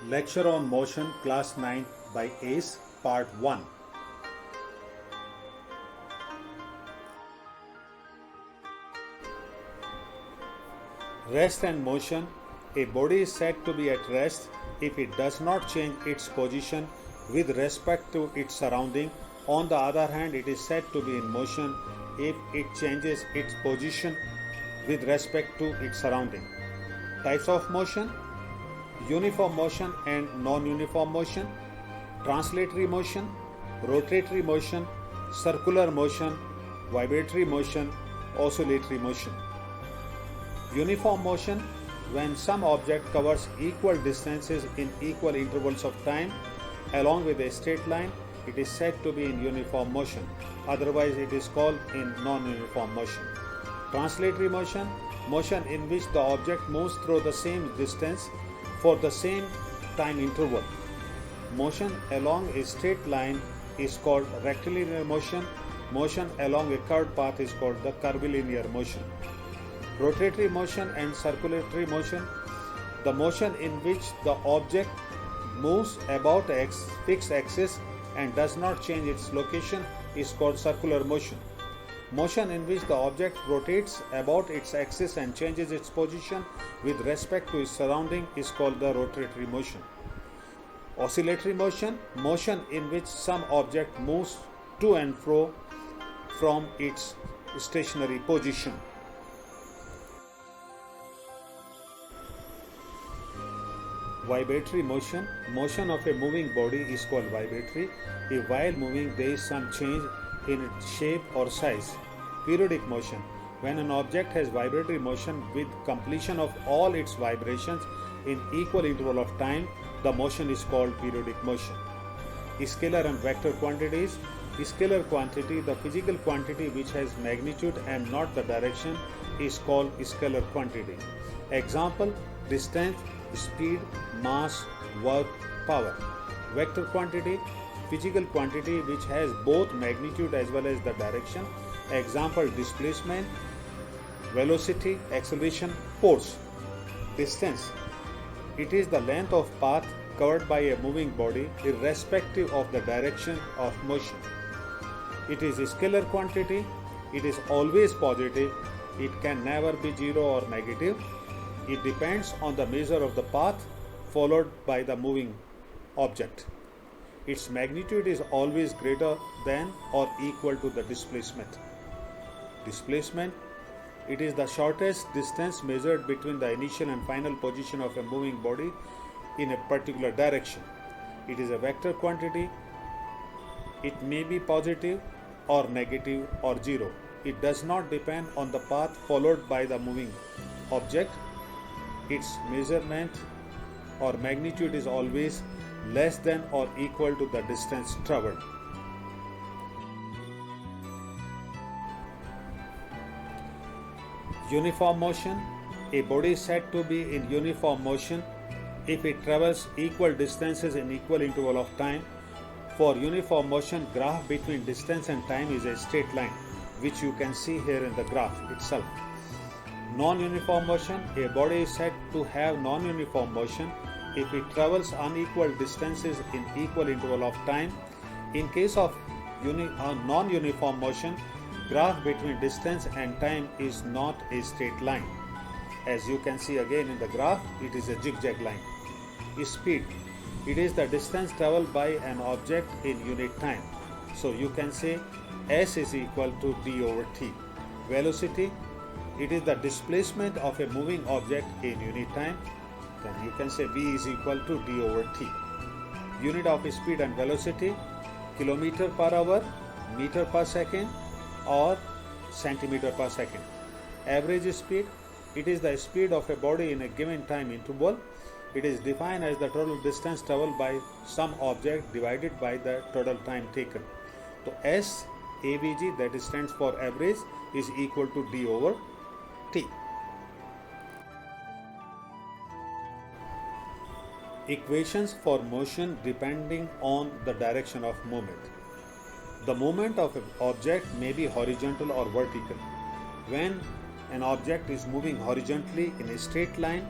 Lecture on Motion, Class 9 by ACE, Part 1. Rest and motion. A body is said to be at rest if it does not change its position with respect to its surrounding. On the other hand, it is said to be in motion if it changes its position with respect to its surrounding. Types of motion: uniform motion and non-uniform motion, translatory motion, rotatory motion, circular motion, vibratory motion, oscillatory motion. Uniform motion: when some object covers equal distances in equal intervals of time along with a straight line, it is said to be in uniform motion. Otherwise, it is called in non-uniform motion. Translatory motion: motion in which the object moves through the same distance for the same time interval. Motion along a straight line is called rectilinear motion. Motion along a curved path is called the curvilinear motion. Rotatory motion and circulatory motion: the motion in which the object moves about a fixed axis and does not change its location is called circular motion. Motion in which the object rotates about its axis and changes its position with respect to its surrounding is called the rotatory motion. Oscillatory motion: motion in which some object moves to and fro from its stationary position. Vibratory motion: motion of a moving body is called vibratory if while moving there is some change in its shape or size. Periodic motion: when an object has vibratory motion with completion of all its vibrations in equal interval of time, the motion is called periodic motion. Scalar and vector quantities: scalar quantity, the physical quantity which has magnitude and not the direction, is called scalar quantity. Example: distance, speed, mass, work, power. Vector quantity: physical quantity which has both magnitude as well as the direction. Example: displacement, velocity, acceleration, force. Distance: it is the length of path covered by a moving body irrespective of the direction of motion. It is a scalar quantity. It is always positive. It can never be zero or negative. It depends on the measure of the path followed by the moving object. Its magnitude is always greater than or equal to the displacement. Displacement: it is the shortest distance measured between the initial and final position of a moving body in a particular direction. It is a vector quantity. It may be positive or negative or zero. It does not depend on the path followed by the moving object. Its measurement or magnitude is always less than or equal to the distance traveled. Uniform motion: a body is said to be in uniform motion if it travels equal distances in equal interval of time. For uniform motion, graph between distance and time is a straight line, which you can see here in the graph itself. Non-uniform motion: a body is said to have non-uniform motion if it travels unequal distances in equal interval of time. In case of non-uniform motion, graph between distance and time is not a straight line. As you can see again in the graph, it is a zigzag line. Speed: it is the distance traveled by an object in unit time. So you can say S is equal to d over t. Velocity: it is the displacement of a moving object in unit time. Then you can say V is equal to d over t. Unit of speed and velocity: kilometer per hour, meter per second, or centimeter per second. Average speed: it is the speed of a body in a given time interval. It is defined as the total distance traveled by some object divided by the total time taken. So S AVG, that stands for average, is equal to d over t. Equations for motion depending on the direction of movement. The movement of an object may be horizontal or vertical. When an object is moving horizontally in a straight line,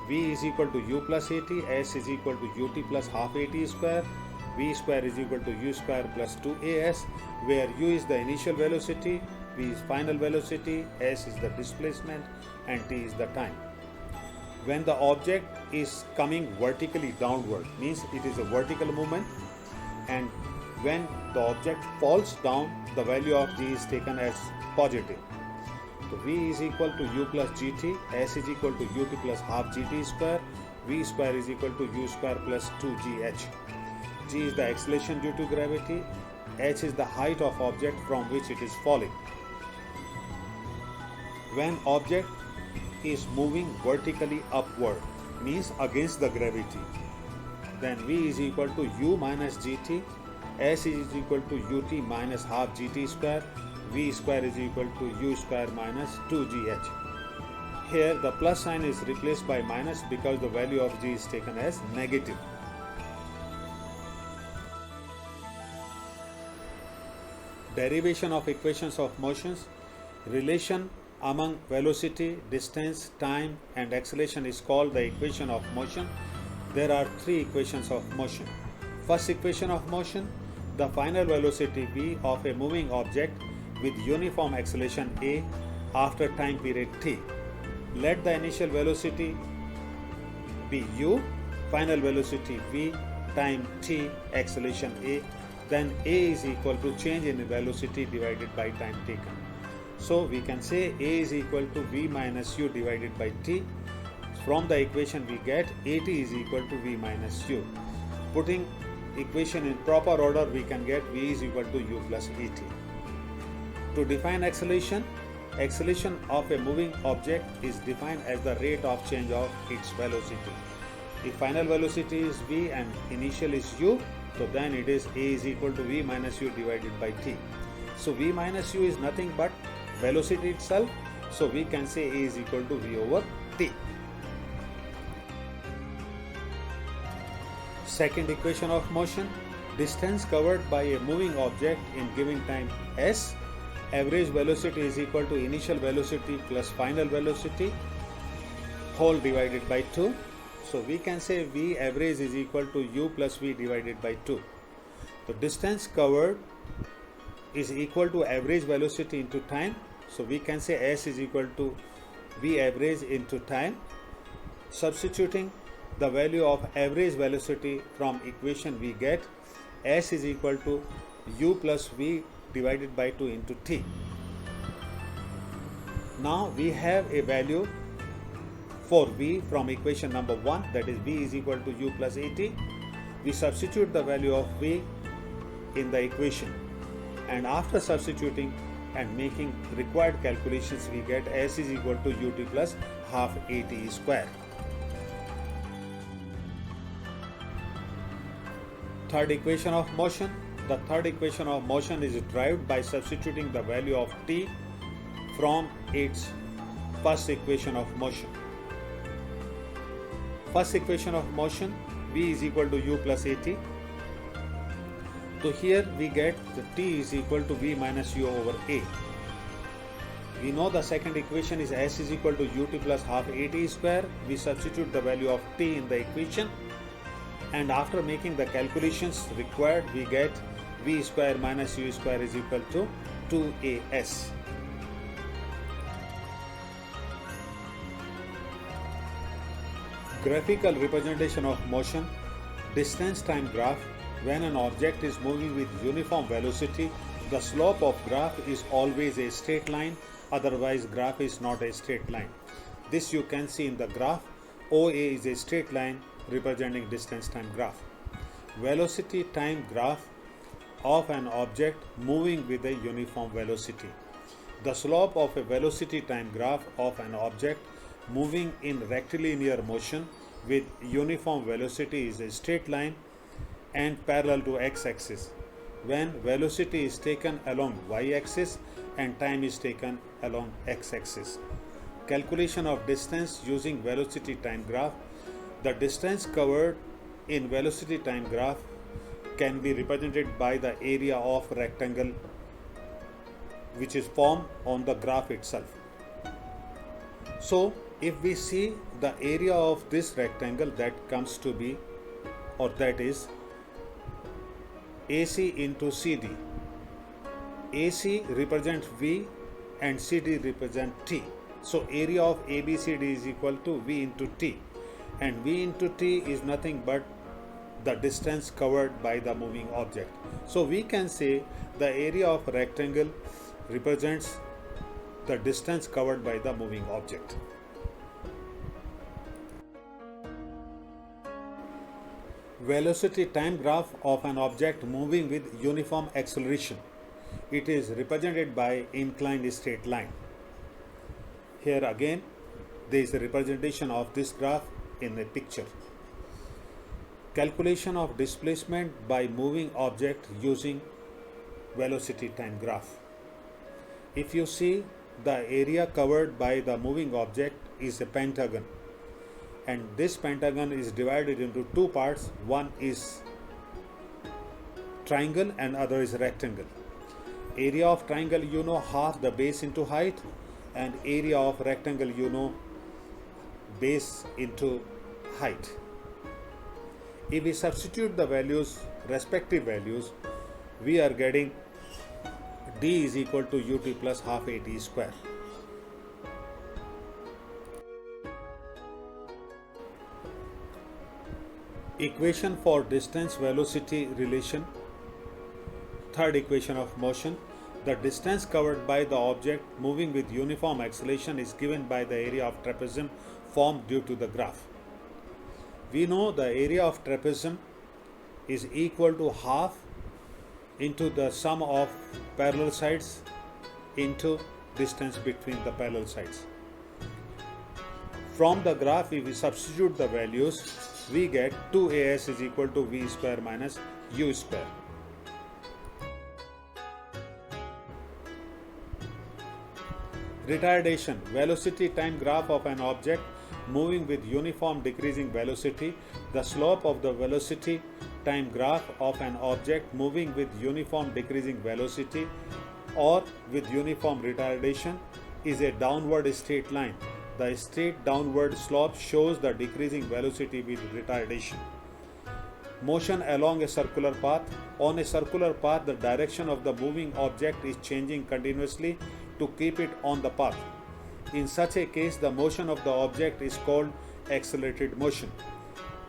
V is equal to u plus at, s is equal to ut plus half at square, v square is equal to u square plus 2as, where u is the initial velocity, v is final velocity, s is the displacement, and t is the time. When the object is coming vertically downward, means it is a vertical movement, and when the object falls down, the value of g is taken as positive. So v is equal to u plus gt, s is equal to ut plus half gt square, v square is equal to u square plus 2gh. G is the acceleration due to gravity, h is the height of object from which it is falling. When object is moving vertically upward, means against the gravity, then v is equal to u minus gt, s is equal to ut minus half gt square, v square is equal to u square minus 2gh. Here the plus sign is replaced by minus because the value of g is taken as negative. Derivation of equations of motions. Relation among velocity, distance, time and acceleration is called the equation of motion. There are three equations of motion. First equation of motion, the final velocity v of a moving object with uniform acceleration a after time period t. Let the initial velocity be u, final velocity v, time t, acceleration a, then a is equal to change in velocity divided by time taken. So we can say a is equal to v minus u divided by t. From the equation we get at is equal to v minus u. Putting equation in proper order, we can get v is equal to u plus at. To define acceleration, acceleration of a moving object is defined as the rate of change of its velocity. If final velocity is v and initial is u, so then it is a is equal to v minus u divided by t. So v minus u is nothing but velocity itself, so we can say a is equal to v over t. Second equation of motion, distance covered by a moving object in given time s, average velocity is equal to initial velocity plus final velocity whole divided by 2. So we can say v average is equal to u plus v divided by 2. The distance covered is equal to average velocity into time. So we can say s is equal to v average into time. Substituting the value of average velocity from equation, we get s is equal to u plus v divided by 2 into t. Now we have a value for v from equation number 1, that is v is equal to u plus at. We substitute the value of v in the equation, and after substituting and making required calculations, we get s is equal to ut plus half at square. Third equation of motion. The third equation of motion is derived by substituting the value of t from its first equation of motion. First equation of motion, v is equal to u plus at. So here we get the t is equal to v minus u over a. We know the second equation is s is equal to ut plus half at square. We substitute the value of t in the equation, and after making the calculations required, we get v square minus u square is equal to 2as. Graphical representation of motion. Distance time graph. When an object is moving with uniform velocity, the slope of graph is always a straight line, otherwise graph is not a straight line. This you can see in the graph. OA is a straight line representing distance time graph. Velocity time graph of an object moving with a uniform velocity. The slope of a velocity time graph of an object moving in rectilinear motion with uniform velocity is a straight line and parallel to x-axis when velocity is taken along y-axis and time is taken along x-axis. Calculation of distance using velocity time graph. The distance covered in velocity time graph can be represented by the area of rectangle which is formed on the graph itself. So If we see the area of this rectangle, that comes to be, or that is AC into CD. AC represents V and CD represents T. So area of ABCD is equal to V into T, and V into T is nothing but the distance covered by the moving object. So we can say the area of rectangle represents the distance covered by the moving object. Velocity time graph of an object moving with uniform acceleration. It is represented by inclined straight line. Here again there is a representation of this graph in a picture. Calculation of displacement by moving object using velocity time graph. If you see, the area covered by the moving object is a pentagon, and this pentagon is divided into two parts. One is triangle and other is rectangle. Area of triangle, you know, half the base into height, and area of rectangle, you know, base into height. If we substitute the values, respective values, we are getting d is equal to ut plus half at square. Equation for distance velocity relation. Third equation of motion. The distance covered by the object moving with uniform acceleration is given by the area of trapezium formed due to the graph. We know the area of trapezium is equal to half into the sum of parallel sides into distance between the parallel sides. From the graph, if we substitute the values, we get 2as is equal to v square minus u square. Retardation, velocity time graph of an object moving with uniform decreasing velocity. The slope of the velocity time graph of an object moving with uniform decreasing velocity or with uniform retardation is a downward straight line. The straight downward slope shows the decreasing velocity with retardation. Motion along a circular path. On a circular path, the direction of the moving object is changing continuously to keep it on the path. In such a case, the motion of the object is called accelerated motion.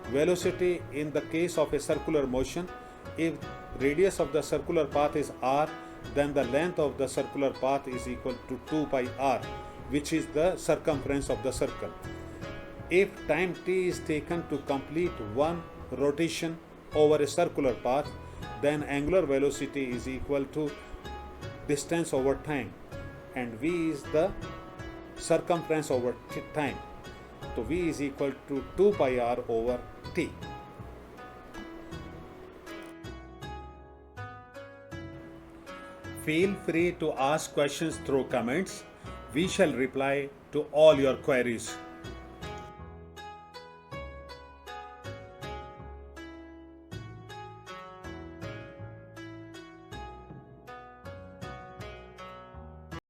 Velocity in the case of a circular motion, if radius of the circular path is r, then the length of the circular path is equal to 2 pi r, which is the circumference of the circle. If time t is taken to complete one rotation over a circular path, then angular velocity is equal to distance over time, and v is the circumference over time. So v is equal to 2 pi r over t. Feel free to ask questions through comments. We shall reply to all your queries.